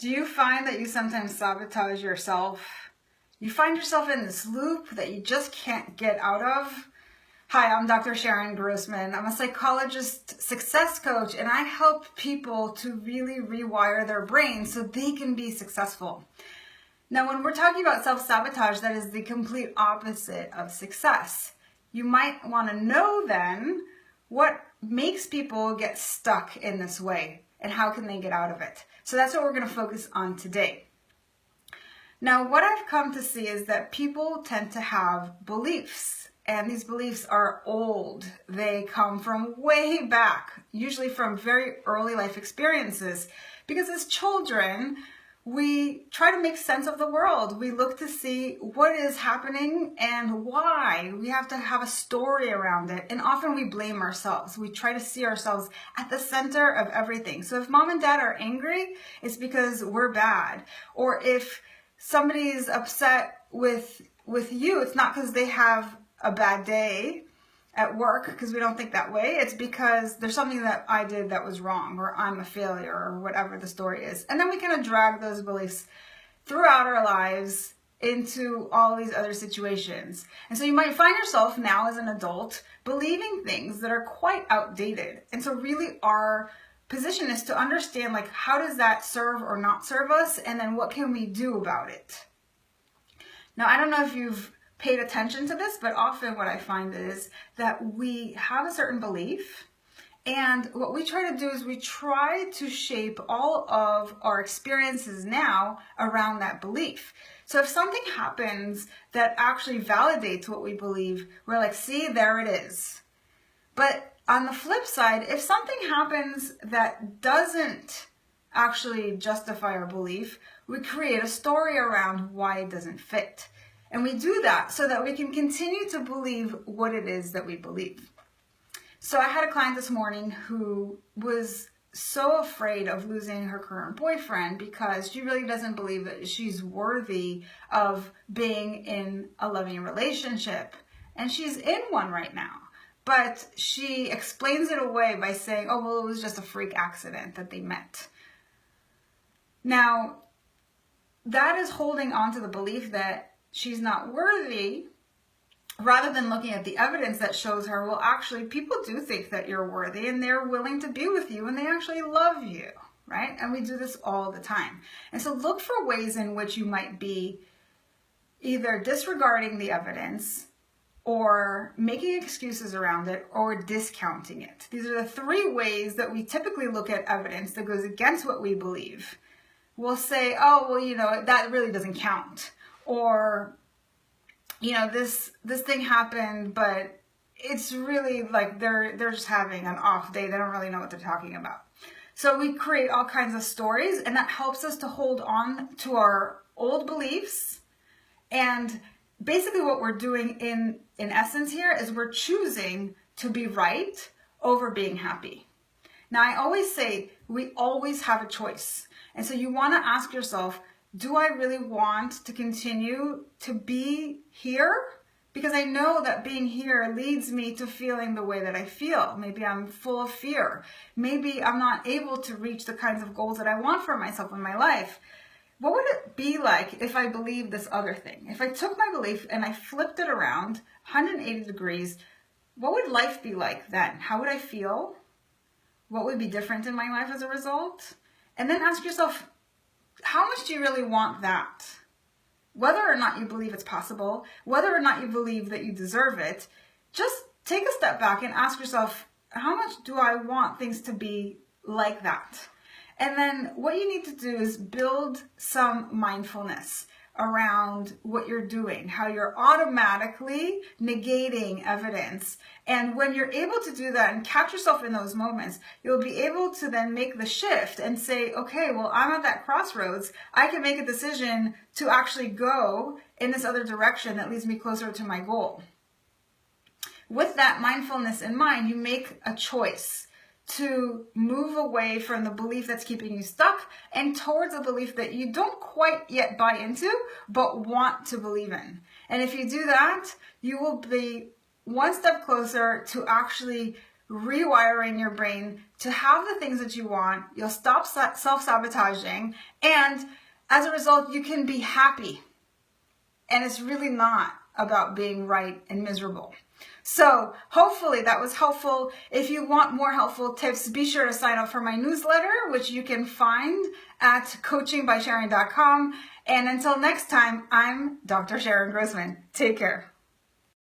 Do you find that you sometimes sabotage yourself? You find yourself in this loop that you just can't get out of? Hi, I'm Dr. Sharon Grossman. I'm a psychologist, success coach, and I help people to really rewire their brain so they can be successful. Now, when we're talking about self-sabotage, that is the complete opposite of success. You might want to know then what makes people get stuck in this way and how can they get out of it. So that's what we're going to focus on today. Now, what I've come to see is that people tend to have beliefs, and these beliefs are old. They come from way back, usually from very early life experiences, because as children, we try to make sense of the world. We look to see what is happening and why. We have to have a story around it. And often we blame ourselves. We try to see ourselves at the center of everything. So if mom and dad are angry, it's because we're bad. Or if somebody's upset with you, it's not because they have a bad day at work, because we don't think that way. It's because there's something that I did that was wrong, or I'm a failure, or whatever the story is. And then we kind of drag those beliefs throughout our lives into all these other situations. And so you might find yourself now as an adult believing things that are quite outdated. And so really our position is to understand, like, how does that serve or not serve us? And then what can we do about it? Now, I don't know if you've paid attention to this, but often what I find is that we have a certain belief, and what we try to do is we try to shape all of our experiences now around that belief. So if something happens that actually validates what we believe, we're like, see, there it is. But on the flip side, if something happens that doesn't actually justify our belief, we create a story around why it doesn't fit. And we do that so that we can continue to believe what it is that we believe. So I had a client this morning who was so afraid of losing her current boyfriend because she really doesn't believe that she's worthy of being in a loving relationship. And she's in one right now. But she explains it away by saying, oh, well, it was just a freak accident that they met. Now, that is holding on to the belief that she's not worthy, rather than looking at the evidence that shows her, well, actually, people do think that you're worthy and they're willing to be with you and they actually love you, right? And we do this all the time. And so look for ways in which you might be either disregarding the evidence or making excuses around it or discounting it. These are the three ways that we typically look at evidence that goes against what we believe. We'll say, oh, well, you know, that really doesn't count. Or, you know, this thing happened, but it's really like they're just having an off day. They don't really know what they're talking about. So we create all kinds of stories, and that helps us to hold on to our old beliefs. And basically what we're doing in essence here is we're choosing to be right over being happy. Now, I always say we always have a choice. And so you want to ask yourself, do I really want to continue to be here? Because I know that being here leads me to feeling the way that I feel. Maybe I'm full of fear. Maybe I'm not able to reach the kinds of goals that I want for myself in my life. What would it be like if I believed this other thing? If I took my belief and I flipped it around 180 degrees, what would life be like then? How would I feel? What would be different in my life as a result? And then ask yourself, how much do you really want that? Whether or not you believe it's possible, whether or not you believe that you deserve it, just take a step back and ask yourself, how much do I want things to be like that? And then what you need to do is build some mindfulness around what you're doing, how you're automatically negating evidence. And when you're able to do that and catch yourself in those moments, you'll be able to then make the shift and say, okay, well, I'm at that crossroads. I can make a decision to actually go in this other direction that leads me closer to my goal. With that mindfulness in mind, you make a choice to move away from the belief that's keeping you stuck and towards a belief that you don't quite yet buy into, but want to believe in. And if you do that, you will be one step closer to actually rewiring your brain to have the things that you want. You'll stop self-sabotaging, and as a result, you can be happy. And it's really not about being right and miserable. So hopefully that was helpful. If you want more helpful tips, be sure to sign up for my newsletter, which you can find at coachingbysharon.com. And until next time, I'm Dr. Sharon Grossman. Take care.